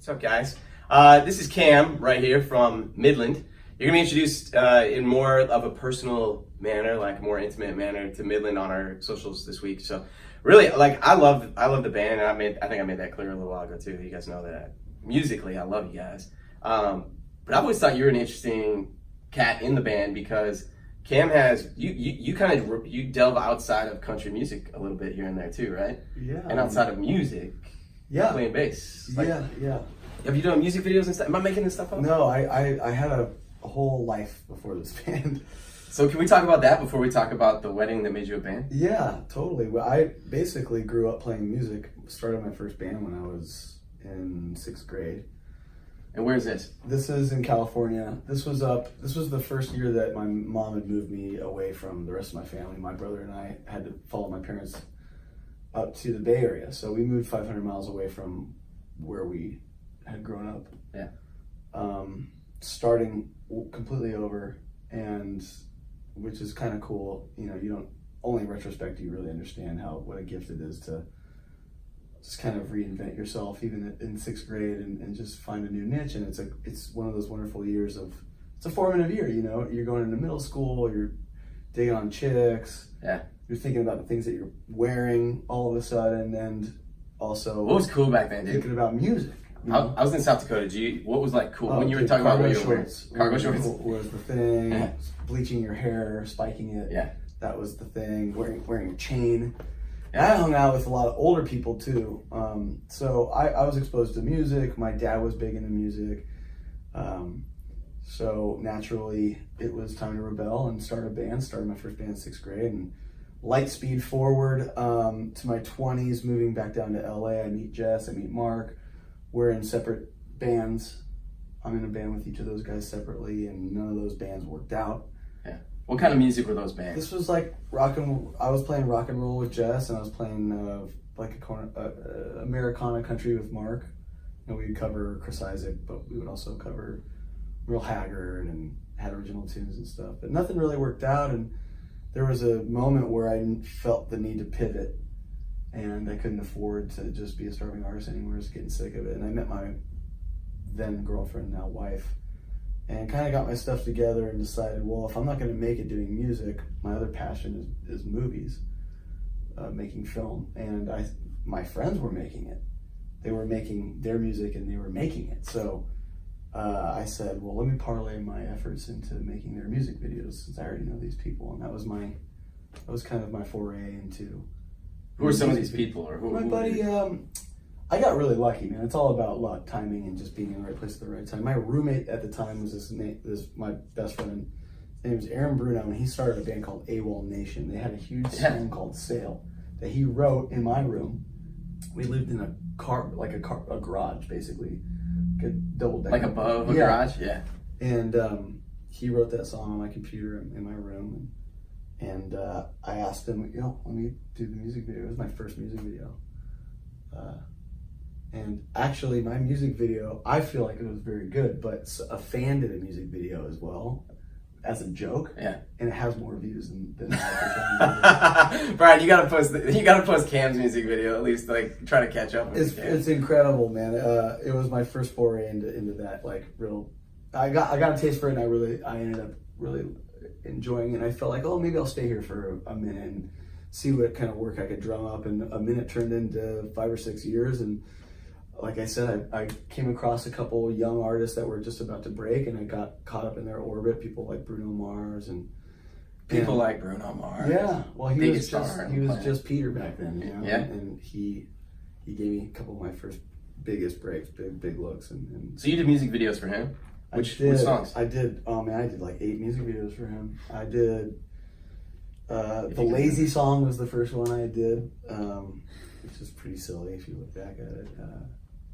What's up, guys? This is Cam right here from Midland. You're gonna be introduced in more of a personal manner, like a more intimate manner, to Midland on our socials this week. So, really, like I love the band, and I think I made that clear a little while ago too. You guys know that musically, I love you guys. But I've always thought you were an interesting cat in the band because Cam has you kind of you delve outside of country music a little bit here and there too, right? Yeah. And outside of music, playing bass. Like, yeah. Have you done music videos and stuff? Am I making this stuff up? No, I had a whole life before this band. So can we talk about that before we talk about the wedding that made you a band? Yeah, totally. Well, I basically grew up playing music. Started my first band when I was in 6th grade. And where's this? This is in California. This was the first year that my mom had moved me away from the rest of my family. My brother and I had to follow my parents up to the Bay Area. So we moved 500 miles away from where we had grown up. Yeah. Starting completely over, and which is kind of cool. You know, you don't, only in retrospect do you really understand what a gift it is to just kind of reinvent yourself even in 6th grade and just find a new niche. And it's one of those wonderful years it's a formative year, you know. You're going into middle school, you're digging on chicks. Yeah. You're thinking about the things that you're wearing all of a sudden, and also What was cool back then, dude? thinking about music. I was in South Dakota. What was like cool when you were Dude, talking about what you were wearing? shorts. Cargo shorts Was the thing. Yeah. Bleaching your hair, spiking it. Yeah. That was the thing. Wearing a chain. And I hung out with a lot of older people too. So I was exposed to music. My dad was big into music. So naturally it was time to rebel and start a band. Started my first band in 6th grade, and light speed forward to my 20s, moving back down to LA. I meet Jess, I meet Mark. We're in separate bands. I'm in a band with each of those guys separately, and none of those bands worked out. Yeah. What kind of music were those bands? This was like I was playing rock and roll with Jess, and I was playing like Americana country with Mark. And we'd cover Chris Isaac, but we would also cover Real Haggard and had original tunes and stuff. But nothing really worked out, and there was a moment where I felt the need to pivot, and I couldn't afford to just be a starving artist anymore. I was getting sick of it, and I met my then girlfriend, now wife, and kind of got my stuff together and decided, well, if I'm not going to make it doing music, my other passion is movies, making film. And my friends were making it. They were making their music and they were making it. So I said, well, let me parlay my efforts into making their music videos, since I already know these people. And that was kind of my foray into. Who are some of these people? Or who? My buddy, I got really lucky, man. It's all about luck, timing, and just being in the right place at the right time. My roommate at the time was my best friend. His name was Aaron Bruno, and he started a band called AWOL Nation. They had a huge song called Sail that he wrote in my room. We lived in a garage, basically, like a double decker. Like above a garage? Yeah. And he wrote that song on my computer in my room. And I asked him, let me do the music video. It was my first music video. And actually, my music video, I feel like it was very good, but a fan did a music video as well, as a joke. Yeah. And it has more views than my Brian, you gotta post Cam's music video, at least, like, try to catch up with It's incredible, man. It was my first foray into that, like, real. I got a taste for it, and I ended up really enjoying it. And I felt like, maybe I'll stay here for a minute and see what kind of work I could drum up. And a minute turned into 5 or 6 years. And like I said, I came across a couple young artists that were just about to break, and I got caught up in their orbit. People like Bruno Mars like Bruno Mars. Yeah, well, he was just Peter back then, you know. Yeah. And he gave me a couple of my first biggest breaks, big looks. And so you did music videos for him? Which songs? I did like 8 music videos for him. I did the Lazy song was the first one I did, which is pretty silly if you look back at it.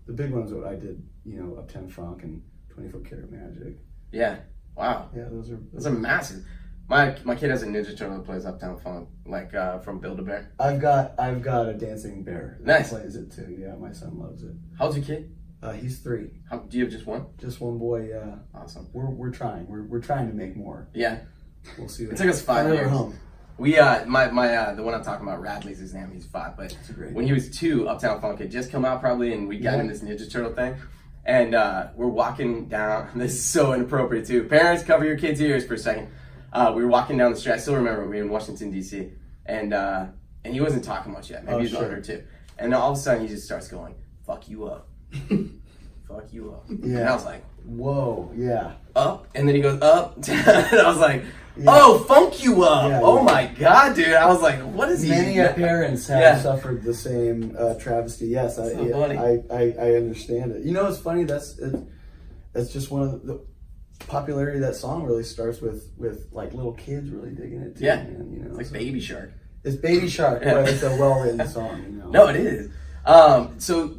The big ones I did, Uptown Funk and 24 Karat Magic. Yeah. Wow. Yeah, those are massive. My kid has a Ninja Turtle that plays Uptown Funk, like from Build-A-Bear. I've got a dancing bear that Nice. plays it too. Yeah, my son loves it. How's your kid? He's 3. Do you have just one? Just one boy. Yeah. Awesome. We're trying. We're trying to make more. Yeah. We'll see. It took us 5 years. Home. We the one I'm talking about, Radley's his name. He's 5, but when he was 2, Uptown Funk had just come out probably, and we got him this Ninja Turtle thing. And we're walking down. This is so inappropriate too. Parents, cover your kids' ears for a second. We were walking down the street. I still remember we were in Washington D.C. and he wasn't talking much yet. Maybe he's under too. And then all of a sudden he just starts going, "Fuck you up, fuck you up." Yeah. And I was like, "Whoa, yeah." Up, and then he goes up. And I was like, "Oh, funk you up!" Yeah, oh yeah. my god, dude! I was like, "What is he?" Many parents have suffered the same travesty. Yes, So I understand it. You know, it's funny. That's just one of the popularity of that song really starts with like little kids really digging it too. Yeah, man, you know, it's like Baby Shark. It's Baby Shark, but it's a well-written song. You know? No, it is. So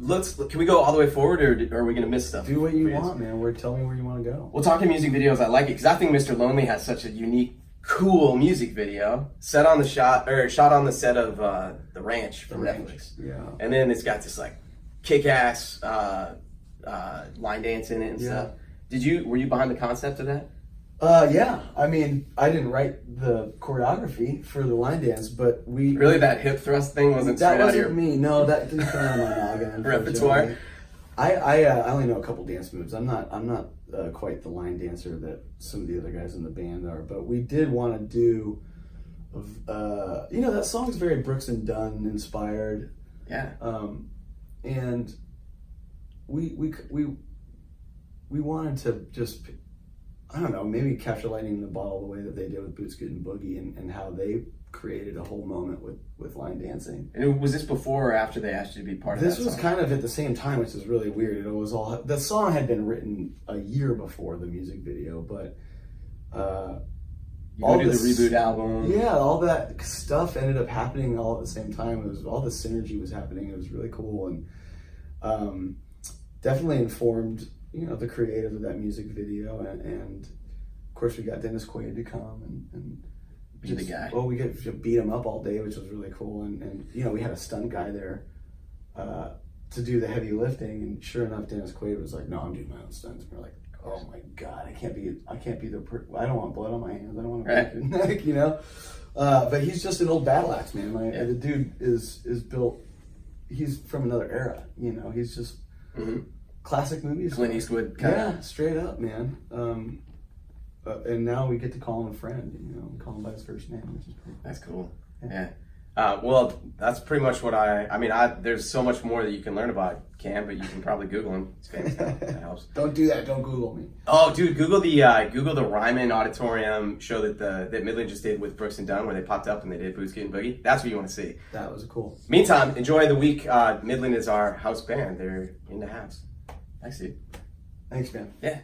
can we go all the way forward, or are we gonna miss stuff? Do what you want, man. Tell me where you want to go. Well, talking music videos, I like it because I think Mr. Lonely has such a unique, cool music video. Shot on the set of the Ranch from Netflix. Yeah. And then it's got this like kick-ass line dance in it and stuff. Were you behind the concept of that? Yeah. I mean, I didn't write the choreography for the line dance, but we really that hip thrust thing wasn't straight out of your me. No, that didn't come out of my noggin. repertoire. I only know a couple dance moves. I'm not quite the line dancer that some of the other guys in the band are, but we did want to do. You know, that song's very Brooks and Dunn inspired. Yeah. And we wanted to just, I don't know, maybe capture lightning in the bottle the way that they did with Boots Good and Boogie, and how they created a whole moment with line dancing. And was this before or after they asked you to be part of that song? This was kind of at the same time, which is really weird. It was all, the song had been written a year before the music video, but you go to the reboot album. Yeah, all that stuff ended up happening all at the same time. It was all the synergy was happening. It was really cool, and definitely informed, you know, the creative of that music video, and of course we got Dennis Quaid to come and be the guy. Well, we get to beat him up all day, which was really cool, and you know, we had a stunt guy there to do the heavy lifting, and sure enough, Dennis Quaid was like, "No, I'm doing my own stunts." And we're like, "Oh my god, I can't be I don't want blood on my hands. I don't want to break your neck," you know. But he's just an old battle axe, man. The dude is built. He's from another era, you know. He's just classic movies. Clint Eastwood kind of. Yeah, straight up, man. And now we get to call him a friend, you know, call him by his first name, which is cool. That's cool. Yeah. Well, that's pretty much what there's so much more that you can learn about Cam, but you can probably Google him. It's famous now. That helps. Don't do that. Don't Google me. Oh, dude, Google the Ryman Auditorium show that Midland just did with Brooks and Dunn, where they popped up and they did Boots Getting Boogie. That's what you want to see. That was cool. Meantime, enjoy the week. Midland is our house band. They're in the house. Thanks, dude. Thanks, man. Yeah.